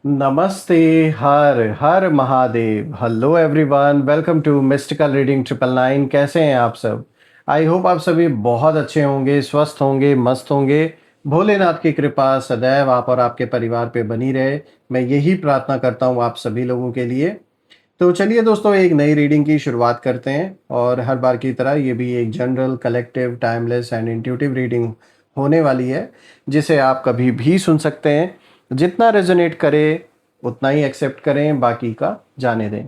नमस्ते। हर हर Mahadev. Hello everyone, welcome to mystical reading 999। कैसे हैं आप सब? आई होप आप सभी बहुत अच्छे होंगे, स्वस्थ होंगे, मस्त होंगे। भोलेनाथ की कृपा सदैव आप और आपके परिवार पे बनी रहे, मैं यही प्रार्थना करता हूँ आप सभी लोगों के लिए। तो चलिए दोस्तों, एक नई रीडिंग की शुरुआत करते हैं और हर बार की तरह ये भी एक general, collective, timeless and intuitive reading होने वाली है, जिसे आप कभी भी सुन सकते हैं। जितना रेजोनेट करे उतना ही एक्सेप्ट करें, बाकी का जाने दें।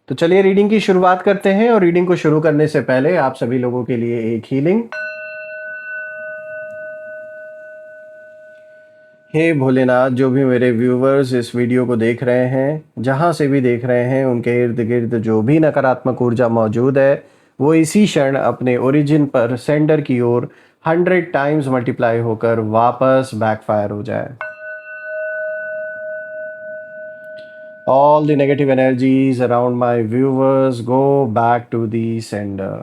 तो चलिए रीडिंग की शुरुआत करते हैं, और रीडिंग को शुरू करने से पहले आप सभी लोगों के लिए एक हीलिंग। हे भोलेनाथ, जो भी मेरे व्यूवर्स इस वीडियो को देख रहे हैं, जहाँ से भी देख रहे हैं, उनके इर्द गिर्द जो भी नकारात्मक ऊर्जा मौजूद है, वो इसी क्षण अपने ओरिजिन पर सेंडर की ओर 100 टाइम्स मल्टीप्लाई होकर वापस बैकफायर हो जाए। All the negative energies around my viewers go back to the sender.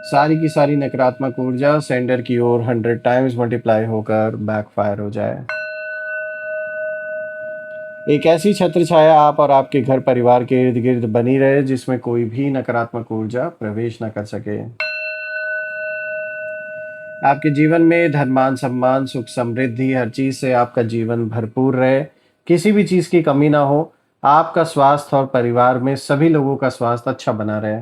सारी की सारी नकारात्मक ऊर्जा सेंडर की ओर 100 टाइम्स मल्टीप्लाई होकर बैकफायर हो जाए। एक ऐसी छत्र छाया आप और आपके घर परिवार के इर्द गिर्द बनी रहे, जिसमें कोई भी नकारात्मक ऊर्जा प्रवेश न कर सके। आपके जीवन में धन मान सम्मान सुख समृद्धि हर चीज से आपका जीवन भरपूर रहे, किसी भी चीज की कमी ना हो। आपका स्वास्थ्य और परिवार में सभी लोगों का स्वास्थ्य अच्छा बना रहे।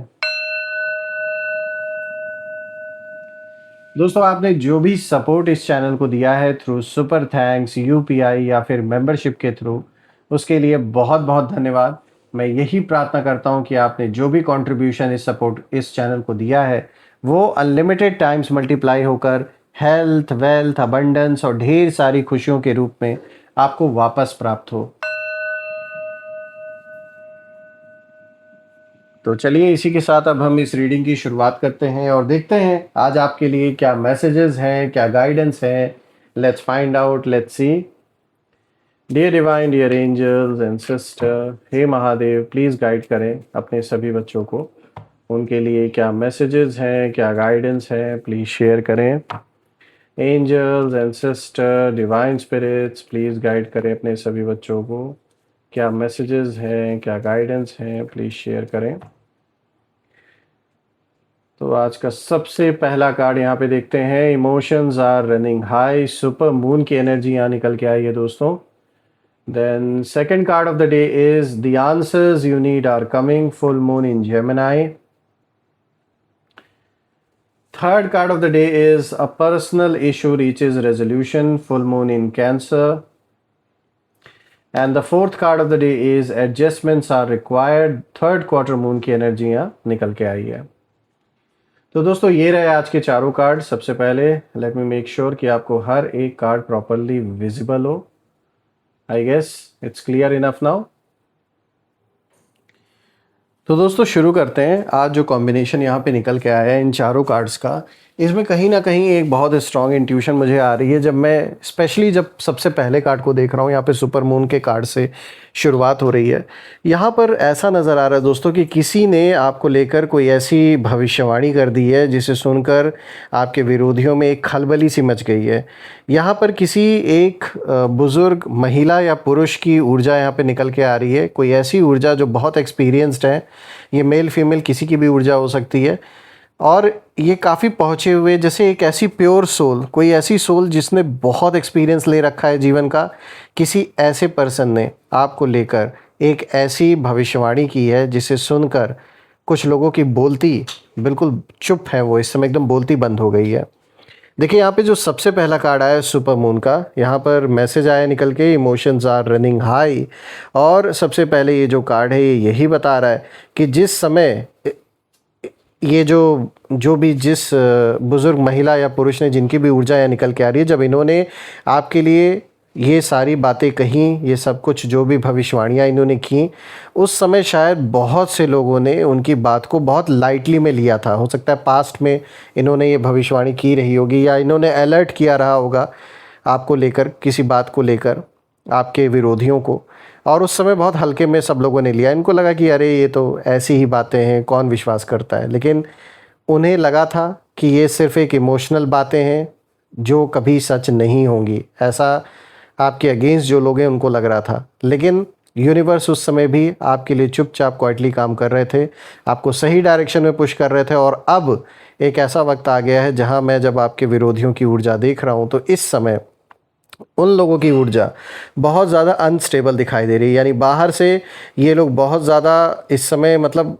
दोस्तों, आपने जो भी सपोर्ट इस चैनल को दिया है थ्रू सुपर थैंक्स, यूपीआई या फिर मेंबरशिप के थ्रू, उसके लिए बहुत बहुत धन्यवाद। मैं यही प्रार्थना करता हूं कि आपने जो भी कंट्रीब्यूशन इस सपोर्ट इस चैनल को दिया है, वो अनलिमिटेड टाइम्स मल्टीप्लाई होकर हेल्थ, वेल्थ, अबंडेंस और ढेर सारी खुशियों के रूप में आपको वापस प्राप्त हो। तो चलिए इसी के साथ अब हम इस रीडिंग की शुरुआत करते हैं और देखते हैं आज आपके लिए क्या मैसेजेस हैं, क्या गाइडेंस है। Let's find out, let's see. Dear divine, dear angels and sister, हे महादेव, प्लीज़ गाइड करें अपने सभी बच्चों को। उनके लिए क्या मैसेजेस हैं, क्या गाइडेंस है, प्लीज़ शेयर करें। Angels and sister, divine spirits, please guide करें अपने सभी बच्चों को। क्या मैसेजेस हैं, क्या गाइडेंस हैं, प्लीज़ शेयर करें। तो आज का सबसे पहला कार्ड यहाँ पे देखते हैं। Emotions are running high, super moon की एनर्जी यहाँ निकल के आई है दोस्तों। Then second card of the day is the answers you need are coming, full moon in Gemini. Third card of the day is a personal issue reaches resolution, full moon in Cancer. And the fourth card of the day is adjustments are required, third quarter moon की energy यहाँ निकल के आई है। तो दोस्तों, ये रहे आज के चारों कार्ड। सबसे पहले लेट मी मेक श्योर कि आपको हर एक कार्ड प्रॉपरली विजिबल हो। I guess it's clear enough now. तो दोस्तों शुरू करते हैं। आज जो कॉम्बिनेशन यहाँ पे निकल के आया है इन चारों कार्ड्स का, इसमें कहीं ना कहीं एक बहुत स्ट्रॉन्ग इंट्यूशन मुझे आ रही है। जब मैं स्पेशली जब सबसे पहले कार्ड को देख रहा हूँ, यहाँ पे सुपर मून के कार्ड से शुरुआत हो रही है। यहाँ पर ऐसा नज़र आ रहा है दोस्तों कि किसी ने आपको लेकर कोई ऐसी भविष्यवाणी कर दी है जिसे सुनकर आपके विरोधियों में एक खलबली सी मच गई है। यहाँ पर किसी एक बुज़ुर्ग महिला या पुरुष की ऊर्जा यहाँ पे निकल के आ रही है। कोई ऐसी ऊर्जा जो बहुत एक्सपीरियंस्ड है, ये मेल फीमेल किसी की भी ऊर्जा हो सकती है। और ये काफ़ी पहुँचे हुए, जैसे एक ऐसी प्योर सोल, कोई ऐसी सोल जिसने बहुत एक्सपीरियंस ले रखा है जीवन का, किसी ऐसे पर्सन ने आपको लेकर एक ऐसी भविष्यवाणी की है जिसे सुनकर कुछ लोगों की बोलती बिल्कुल चुप है, वो इस समय एकदम बोलती बंद हो गई है। देखिए यहाँ पे जो सबसे पहला कार्ड आया है सुपर मून का, यहाँ पर मैसेज आया निकल के, इमोशंस आर रनिंग हाई। और सबसे पहले ये जो कार्ड है ये यही बता रहा है कि जिस समय ये जो भी जिस बुज़ुर्ग महिला या पुरुष ने, जिनकी भी ऊर्जा यहाँ निकल के आ रही है, जब इन्होंने आपके लिए ये सारी बातें कहीं, ये सब कुछ जो भी भविष्यवाणियाँ इन्होंने की, उस समय शायद बहुत से लोगों ने उनकी बात को बहुत लाइटली में लिया था। हो सकता है पास्ट में इन्होंने ये भविष्यवाणी की रही होगी, या इन्होंने अलर्ट किया रहा होगा आपको लेकर, किसी बात को लेकर आपके विरोधियों को, और उस समय बहुत हल्के में सब लोगों ने लिया। इनको लगा कि अरे ये तो ऐसी ही बातें हैं, कौन विश्वास करता है। लेकिन उन्हें लगा था कि ये सिर्फ़ एक इमोशनल बातें हैं जो कभी सच नहीं होंगी। ऐसा आपके अगेंस्ट जो लोग हैं उनको लग रहा था, लेकिन यूनिवर्स उस समय भी आपके लिए चुपचाप क्वाइटली काम कर रहे थे, आपको सही डायरेक्शन में पुश कर रहे थे। और अब एक ऐसा वक्त आ गया है जहां मैं जब आपके विरोधियों की ऊर्जा देख रहा हूं तो इस समय उन लोगों की ऊर्जा बहुत ज़्यादा अनस्टेबल दिखाई दे रही है। यानी बाहर से ये लोग बहुत ज़्यादा इस समय, मतलब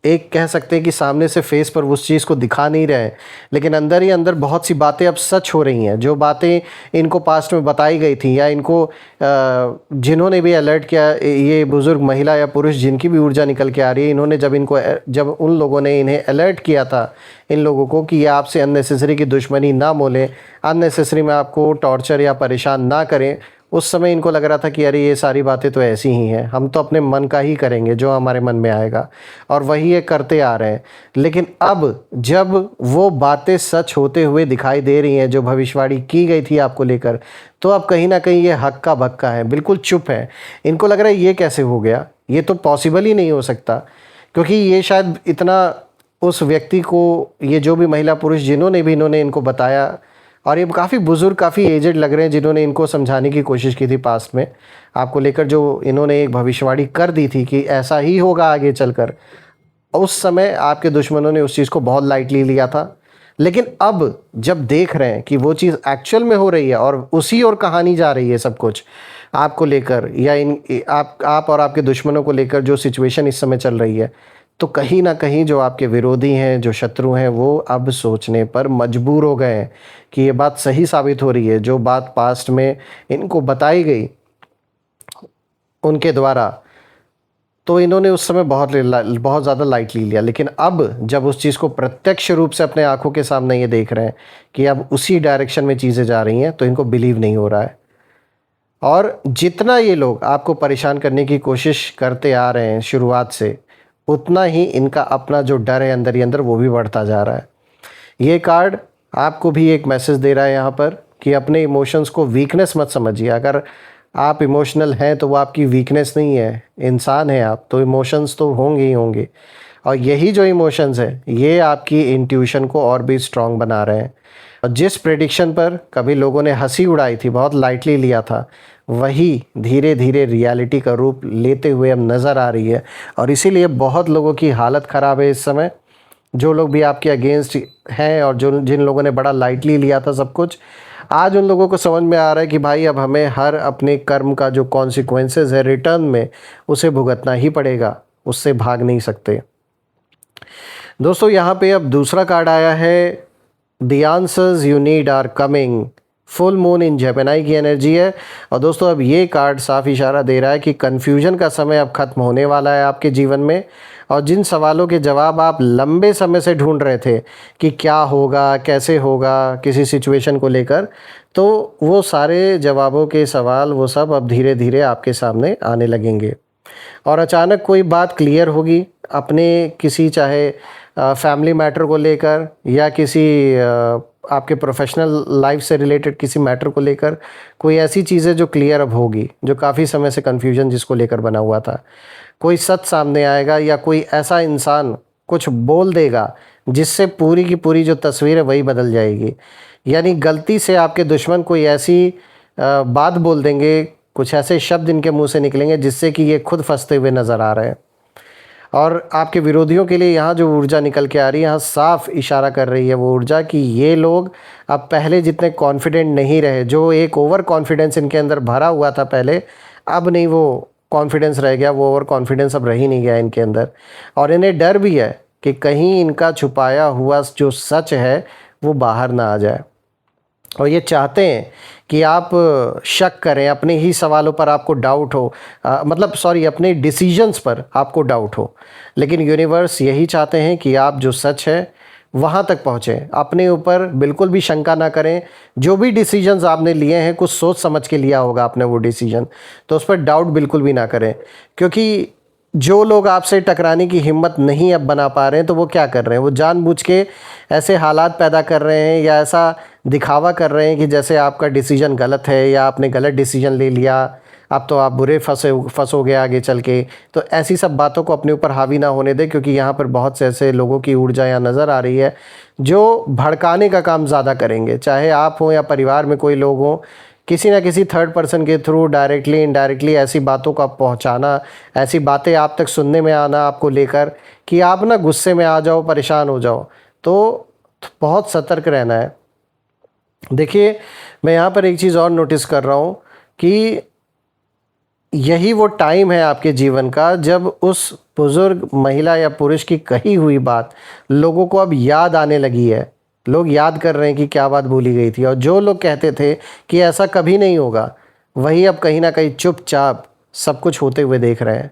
एक कह सकते हैं कि सामने से फेस पर उस चीज़ को दिखा नहीं रहे हैं, लेकिन अंदर ही अंदर बहुत सी बातें अब सच हो रही हैं। जो बातें इनको पास्ट में बताई गई थी, या इनको जिन्होंने भी अलर्ट किया, ये बुज़ुर्ग महिला या पुरुष जिनकी भी ऊर्जा निकल के आ रही है, इन्होंने जब उन लोगों ने इन्हें अलर्ट किया था इन लोगों को कि ये आपसे अननेसेसरी की दुश्मनी ना मोलें, अननेसेसरी में आपको टॉर्चर या परेशान ना करें, उस समय इनको लग रहा था कि अरे ये सारी बातें तो ऐसी ही हैं, हम तो अपने मन का ही करेंगे जो हमारे मन में आएगा, और वही ये करते आ रहे हैं। लेकिन अब जब वो बातें सच होते हुए दिखाई दे रही हैं जो भविष्यवाणी की गई थी आपको लेकर, तो अब कहीं ना कहीं ये हक्का बक्का है, बिल्कुल चुप है। इनको लग रहा है ये कैसे हो गया, ये तो पॉसिबल ही नहीं हो सकता, क्योंकि ये शायद इतना उस व्यक्ति को, ये जो भी महिला पुरुष जिन्होंने भी इन्होंने इनको बताया, और ये काफ़ी बुज़ुर्ग, काफ़ी एजेड लग रहे हैं, जिन्होंने इनको समझाने की कोशिश की थी पास्ट में आपको लेकर, जो इन्होंने एक भविष्यवाणी कर दी थी कि ऐसा ही होगा आगे चलकर, उस समय आपके दुश्मनों ने उस चीज़ को बहुत लाइटली लिया था। लेकिन अब जब देख रहे हैं कि वो चीज़ एक्चुअल में हो रही है और उसी और कहानी जा रही है सब कुछ आपको लेकर, या आप और आपके दुश्मनों को लेकर जो सिचुएशन इस समय चल रही है, तो कहीं ना कहीं जो आपके विरोधी हैं, जो शत्रु हैं, वो अब सोचने पर मजबूर हो गए हैं कि ये बात सही साबित हो रही है। जो बात पास्ट में इनको बताई गई उनके द्वारा, तो इन्होंने उस समय बहुत ज़्यादा लाइटली लिया। लेकिन अब जब उस चीज़ को प्रत्यक्ष रूप से अपने आंखों के सामने ये देख रहे हैं कि अब उसी डायरेक्शन में चीज़ें जा रही हैं, तो इनको बिलीव नहीं हो रहा है। और जितना ये लोग आपको परेशान करने की कोशिश करते आ रहे हैं शुरुआत से, उतना ही इनका अपना जो डर है अंदर ही अंदर, वो भी बढ़ता जा रहा है। ये कार्ड आपको भी एक मैसेज दे रहा है यहाँ पर कि अपने इमोशंस को वीकनेस मत समझिए। अगर आप इमोशनल हैं तो वो आपकी वीकनेस नहीं है, इंसान है आप, तो इमोशंस तो होंगे ही होंगे। और यही जो इमोशंस है, ये आपकी इंट्यूशन को और भी स्ट्रांग बना रहे हैं। और जिस प्रेडिक्शन पर कभी लोगों ने हंसी उड़ाई थी, बहुत लाइटली लिया था, वही धीरे धीरे रियलिटी का रूप लेते हुए अब नज़र आ रही है। और इसीलिए बहुत लोगों की हालत ख़राब है इस समय। जो लोग भी आपके अगेंस्ट हैं और जिन लोगों ने बड़ा लाइटली लिया था सब कुछ, आज उन लोगों को समझ में आ रहा है कि भाई अब हमें हर अपने कर्म का जो कॉन्सिक्वेंसेस है रिटर्न में, उसे भुगतना ही पड़ेगा, उससे भाग नहीं सकते। दोस्तों यहाँ पे अब दूसरा कार्ड आया है, the answers you need are coming. Full moon in Gemini की एनर्जी है। और दोस्तों अब ये कार्ड साफ इशारा दे रहा है कि कन्फ्यूजन का समय अब ख़त्म होने वाला है आपके जीवन में। और जिन सवालों के जवाब आप लंबे समय से ढूंढ रहे थे कि क्या होगा, कैसे होगा किसी सिचुएशन को लेकर, तो वो सारे जवाबों के सवाल, वो सब अब धीरे धीरे आपके सामने आने लगेंगे। और अचानक कोई बात क्लियर होगी अपने किसी, चाहे फैमिली मैटर को लेकर, या किसी आपके प्रोफेशनल लाइफ से रिलेटेड किसी मैटर को लेकर, कोई ऐसी चीज़ें जो क्लियर अब होगी, जो काफ़ी समय से कन्फ्यूजन जिसको लेकर बना हुआ था। कोई सच सामने आएगा, या कोई ऐसा इंसान कुछ बोल देगा जिससे पूरी की पूरी जो तस्वीर है वही बदल जाएगी। यानी गलती से आपके दुश्मन कोई ऐसी बात बोल देंगे, कुछ ऐसे शब्द इनके मुंह से निकलेंगे जिससे कि ये खुद फंसते हुए नज़र आ रहे हैं। और आपके विरोधियों के लिए यहाँ जो ऊर्जा निकल के आ रही है, यहाँ साफ इशारा कर रही है वो ऊर्जा कि ये लोग अब पहले जितने कॉन्फिडेंट नहीं रहे। जो एक ओवर कॉन्फिडेंस इनके अंदर भरा हुआ था पहले, अब नहीं वो कॉन्फिडेंस रह गया, वो ओवर कॉन्फिडेंस अब रह ही नहीं गया इनके अंदर। और इन्हें डर भी है कि कहीं इनका छुपाया हुआ जो सच है वो बाहर ना आ जाए। और ये चाहते हैं कि आप शक करें, अपने ही सवालों पर आपको डाउट हो, अपने डिसीजंस पर आपको डाउट हो। लेकिन यूनिवर्स यही चाहते हैं कि आप जो सच है वहाँ तक पहुँचें, अपने ऊपर बिल्कुल भी शंका ना करें। जो भी डिसीजंस आपने लिए हैं, कुछ सोच समझ के लिया होगा आपने वो डिसीजन, तो उस पर डाउट बिल्कुल भी ना करें। क्योंकि जो लोग आपसे टकराने की हिम्मत नहीं अब बना पा रहे हैं, तो वो क्या कर रहे हैं, वो जानबूझ के ऐसे हालात पैदा कर रहे हैं, या ऐसा दिखावा कर रहे हैं कि जैसे आपका डिसीजन गलत है, या आपने गलत डिसीजन ले लिया, अब तो आप बुरे फंसोगे आगे चल के। तो ऐसी सब बातों को अपने ऊपर हावी ना होने दें, क्योंकि यहाँ पर बहुत से ऐसे लोगों की ऊर्जा यहाँ नज़र आ रही है जो भड़काने का काम ज़्यादा करेंगे, चाहे आप हों या परिवार में कोई लोग हों, किसी ना किसी थर्ड पर्सन के थ्रू डायरेक्टली इनडायरेक्टली ऐसी बातों का पहुंचाना, ऐसी बातें आप तक सुनने में आना आपको लेकर कि आप ना गुस्से में आ जाओ, परेशान हो जाओ। तो बहुत सतर्क रहना है। देखिए, मैं यहाँ पर एक चीज़ और नोटिस कर रहा हूँ कि यही वो टाइम है आपके जीवन का जब उस बुज़ुर्ग महिला या पुरुष की कही हुई बात लोगों को अब याद आने लगी है। लोग याद कर रहे हैं कि क्या बात बोली गई थी, और जो लोग कहते थे कि ऐसा कभी नहीं होगा, वही अब कहीं ना कहीं चुपचाप सब कुछ होते हुए देख रहे हैं।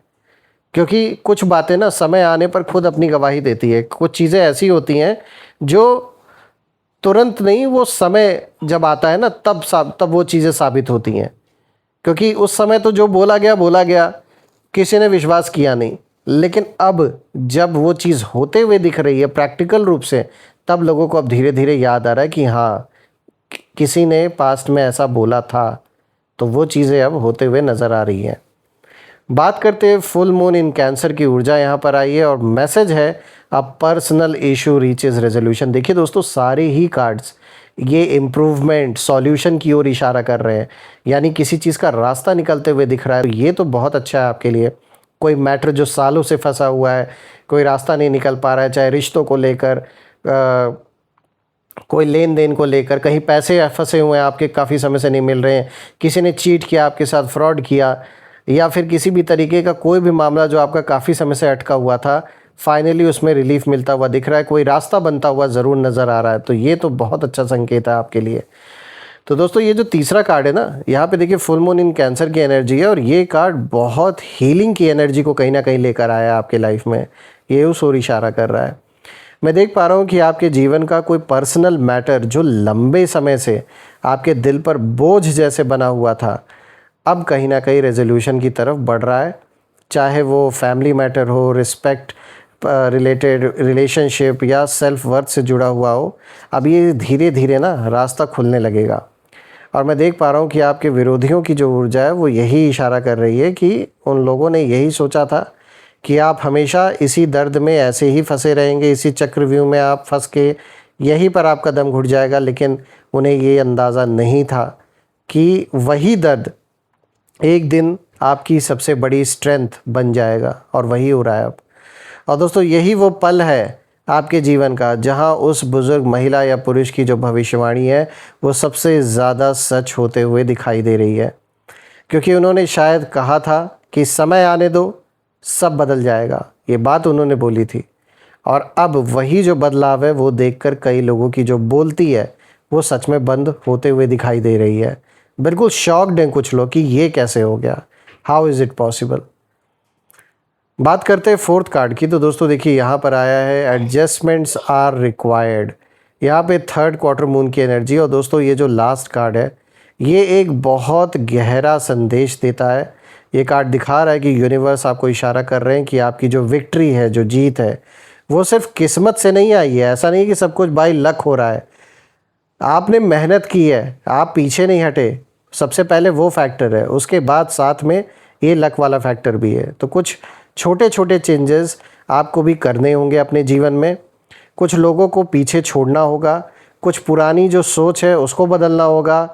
क्योंकि कुछ बातें ना समय आने पर खुद अपनी गवाही देती है। कुछ चीज़ें ऐसी होती हैं जो तुरंत नहीं, वो समय जब आता है ना तब वो चीज़ें साबित होती हैं। क्योंकि उस समय तो जो बोला गया किसी ने विश्वास किया नहीं, लेकिन अब जब वो चीज़ होते हुए दिख रही है प्रैक्टिकल रूप से, तब लोगों को अब धीरे धीरे याद आ रहा है कि हाँ, किसी ने पास्ट में ऐसा बोला था। तो वो चीज़ें अब होते हुए नज़र आ रही हैं। बात करते हैं फुल मून इन कैंसर की ऊर्जा यहाँ पर आई है, और मैसेज है अ पर्सनल इशू रीचेज रेजोल्यूशन। देखिए दोस्तों, सारे ही कार्ड्स ये इम्प्रूवमेंट सॉल्यूशन की ओर इशारा कर रहे हैं, यानी किसी चीज़ का रास्ता निकलते हुए दिख रहा है। तो ये तो बहुत अच्छा है आपके लिए। कोई मैटर जो सालों से फंसा हुआ है, कोई रास्ता नहीं निकल पा रहा है, चाहे रिश्तों को लेकर, कोई लेन देन को लेकर, कहीं पैसे फंसे हुए हैं आपके, काफ़ी समय से नहीं मिल रहे हैं, किसी ने चीट किया आपके साथ, फ्रॉड किया, या फिर किसी भी तरीके का कोई भी मामला जो आपका काफ़ी समय से अटका हुआ था, फाइनली उसमें रिलीफ मिलता हुआ दिख रहा है, कोई रास्ता बनता हुआ ज़रूर नज़र आ रहा है। तो ये तो बहुत अच्छा संकेत है आपके लिए। तो दोस्तों, ये जो तीसरा कार्ड है ना, यहाँ पे देखिए फुल मून इन कैंसर की एनर्जी है, और ये कार्ड बहुत हीलिंग की एनर्जी को कहीं ना कहीं लेकर आया है आपके लाइफ में। ये उस ओर इशारा कर रहा है। मैं देख पा रहा हूँ कि आपके जीवन का कोई पर्सनल मैटर जो लंबे समय से आपके दिल पर बोझ जैसे बना हुआ था, अब कहीं ना कहीं रेजोल्यूशन की तरफ बढ़ रहा है। चाहे वो फैमिली मैटर हो, रिस्पेक्ट रिलेटेड रिलेशनशिप, या सेल्फ वर्थ से जुड़ा हुआ हो, अब ये धीरे धीरे ना रास्ता खुलने लगेगा। और मैं देख पा रहा हूँ कि आपके विरोधियों की जो ऊर्जा है वो यही इशारा कर रही है कि उन लोगों ने यही सोचा था कि आप हमेशा इसी दर्द में ऐसे ही फंसे रहेंगे, इसी चक्रव्यूह में आप फंस के यहीं पर आपका दम घुट जाएगा। लेकिन उन्हें ये अंदाज़ा नहीं था कि वही दर्द एक दिन आपकी सबसे बड़ी स्ट्रेंथ बन जाएगा, और वही हो रहा है अब। और दोस्तों, यही वो पल है आपके जीवन का जहां उस बुज़ुर्ग महिला या पुरुष की जो भविष्यवाणी है वो सबसे ज़्यादा सच होते हुए दिखाई दे रही है। क्योंकि उन्होंने शायद कहा था कि समय आने दो, सब बदल जाएगा। ये बात उन्होंने बोली थी, और अब वही जो बदलाव है वो देखकर कई लोगों की जो बोलती है वो सच में बंद होते हुए दिखाई दे रही है। बिल्कुल शॉक्ड हैं कुछ लोग कि ये कैसे हो गया, हाउ इज़ इट पॉसिबल। बात करते हैं फोर्थ कार्ड की। तो दोस्तों देखिए, यहाँ पर आया है एडजस्टमेंट्स आर रिक्वायर्ड। यहाँ पे थर्ड क्वार्टर मून की एनर्जी। और दोस्तों, ये जो लास्ट कार्ड है ये एक बहुत गहरा संदेश देता है। ये कार्ड दिखा रहा है कि यूनिवर्स आपको इशारा कर रहे हैं कि आपकी जो विक्ट्री है, जो जीत है, वो सिर्फ किस्मत से नहीं आई है। ऐसा नहीं कि सब कुछ बाय लक हो रहा है। आपने मेहनत की है, आप पीछे नहीं हटे, सबसे पहले वो फैक्टर है, उसके बाद साथ में ये लक वाला फैक्टर भी है। तो कुछ छोटे छोटे चेंजेस आपको भी करने होंगे अपने जीवन में। कुछ लोगों को पीछे छोड़ना होगा, कुछ पुरानी जो सोच है उसको बदलना होगा,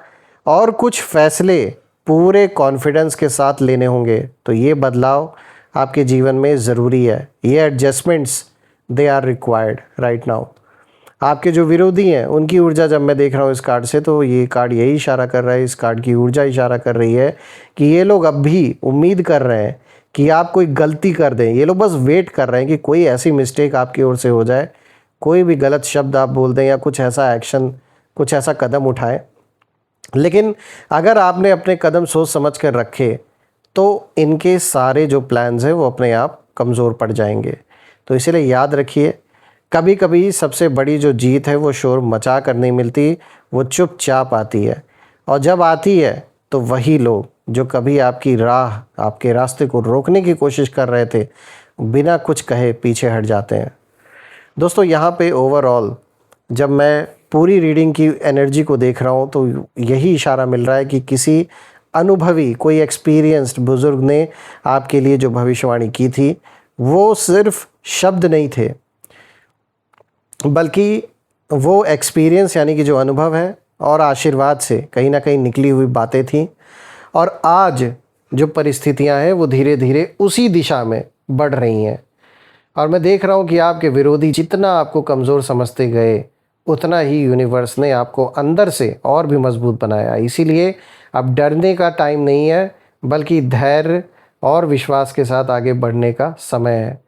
और कुछ फैसले पूरे कॉन्फिडेंस के साथ लेने होंगे। तो ये बदलाव आपके जीवन में ज़रूरी है। ये adjustments they are required right now. आपके जो विरोधी हैं उनकी ऊर्जा जब मैं देख रहा हूँ इस कार्ड से, तो ये कार्ड यही इशारा कर रहा है, इस कार्ड की ऊर्जा इशारा कर रही है कि ये लोग अब भी उम्मीद कर रहे हैं कि आप कोई गलती कर दें। ये लोग बस वेट कर रहे हैं कि कोई ऐसी मिस्टेक आपकी ओर से हो जाए, कोई भी गलत शब्द आप बोल दें, या कुछ ऐसा एक्शन, कुछ ऐसा कदम उठाएं। लेकिन अगर आपने अपने कदम सोच समझ कर रखे तो इनके सारे जो प्लान्स हैं वो अपने आप कमज़ोर पड़ जाएंगे। तो इसीलिए याद रखिए, कभी कभी सबसे बड़ी जो जीत है वो शोर मचा कर नहीं मिलती, वो चुपचाप आती है। और जब आती है तो वही लोग जो कभी आपकी राह, आपके रास्ते को रोकने की कोशिश कर रहे थे, बिना कुछ कहे पीछे हट जाते हैं। दोस्तों, यहाँ पे ओवरऑल जब मैं पूरी रीडिंग की एनर्जी को देख रहा हूँ तो यही इशारा मिल रहा है कि किसी अनुभवी, कोई एक्सपीरियंस्ड बुज़ुर्ग ने आपके लिए जो भविष्यवाणी की थी वो सिर्फ शब्द नहीं थे, बल्कि वो एक्सपीरियंस यानी कि जो अनुभव है और आशीर्वाद से कहीं ना कहीं निकली हुई बातें थी, और आज जो परिस्थितियां हैं वो धीरे धीरे उसी दिशा में बढ़ रही हैं। और मैं देख रहा हूँ कि आपके विरोधी जितना आपको कमज़ोर समझते गए, उतना ही यूनिवर्स ने आपको अंदर से और भी मजबूत बनाया। इसीलिए अब डरने का टाइम नहीं है, बल्कि धैर्य और विश्वास के साथ आगे बढ़ने का समय है।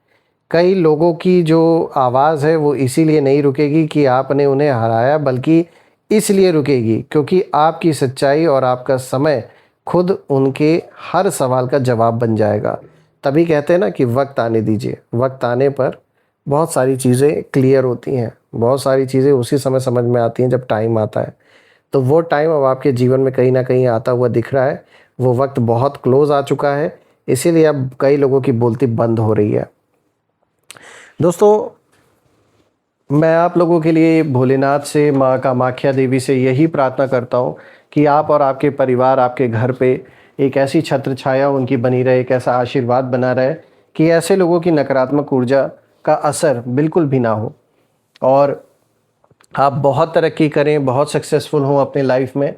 कई लोगों की जो आवाज़ है वो इसीलिए नहीं रुकेगी कि आपने उन्हें हराया, बल्कि इसलिए रुकेगी क्योंकि आपकी सच्चाई और आपका समय खुद उनके हर सवाल का जवाब बन जाएगा। तभी कहते हैं ना कि वक्त आने दीजिए। वक्त आने पर बहुत सारी चीज़ें क्लियर होती हैं, बहुत सारी चीज़ें उसी समय समझ में आती हैं जब टाइम आता है। तो वो टाइम अब आपके जीवन में कहीं ना कहीं आता हुआ दिख रहा है। वो वक्त बहुत क्लोज आ चुका है, इसीलिए अब कई लोगों की बोलती बंद हो रही है। दोस्तों, मैं आप लोगों के लिए भोलेनाथ से, माँ कामाख्या देवी से यही प्रार्थना करता हूँ कि आप और आपके परिवार, आपके घर पे एक ऐसी छत्र छाया उनकी बनी रहे, एक ऐसा आशीर्वाद बना रहे कि ऐसे लोगों की नकारात्मक ऊर्जा का असर बिल्कुल भी ना हो, और आप बहुत तरक्की करें, बहुत सक्सेसफुल हों अपने लाइफ में,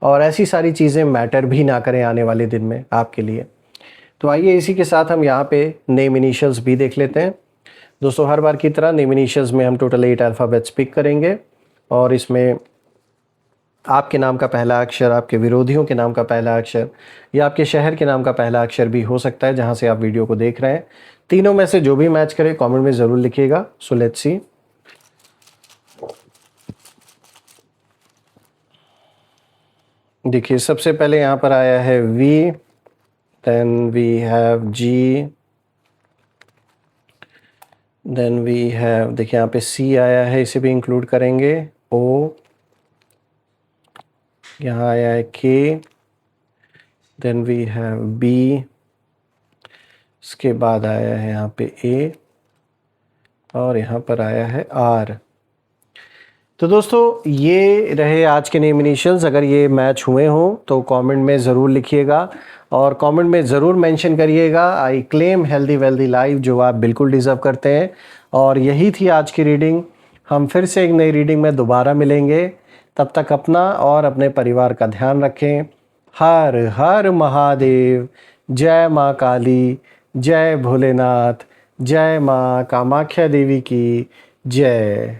और ऐसी सारी चीज़ें मैटर भी ना करें आने वाले दिन में आपके लिए। तो आइए इसी के साथ हम यहाँ पे नेम इनिशियल्स भी देख लेते हैं। दोस्तों, हर बार की तरह नेम इनिशियल्स में हम टोटल 8 अल्फ़ाबेट्स पिक करेंगे, और इसमें आपके नाम का पहला अक्षर, आपके विरोधियों के नाम का पहला अक्षर, या आपके शहर के नाम का पहला अक्षर भी हो सकता है जहाँ से आप वीडियो को देख रहे हैं। तीनों में से जो भी मैच करे कमेंट में ज़रूर लिखिएगा। So let's see. देखिए, सबसे पहले यहाँ पर आया है V, then we have G, then we have, देखिए यहाँ पे सी आया है, इसे भी इंक्लूड करेंगे। ओ, यहाँ आया है के, देन वी हैव बी, इसके बाद आया है यहाँ पे ए, और यहाँ पर आया है आर। तो दोस्तों, ये रहे आज के नेम इनिशियल्स। अगर ये मैच हुए हों तो कमेंट में ज़रूर लिखिएगा, और कमेंट में ज़रूर मेंशन करिएगा I claim healthy wealthy life, जो आप बिल्कुल डिज़र्व करते हैं। और यही थी आज की रीडिंग। हम फिर से एक नई रीडिंग में दोबारा मिलेंगे। तब तक अपना और अपने परिवार का ध्यान रखें। हर हर महादेव। जय माँ काली, जय भोलेनाथ, जय माँ कामाख्या देवी की जय।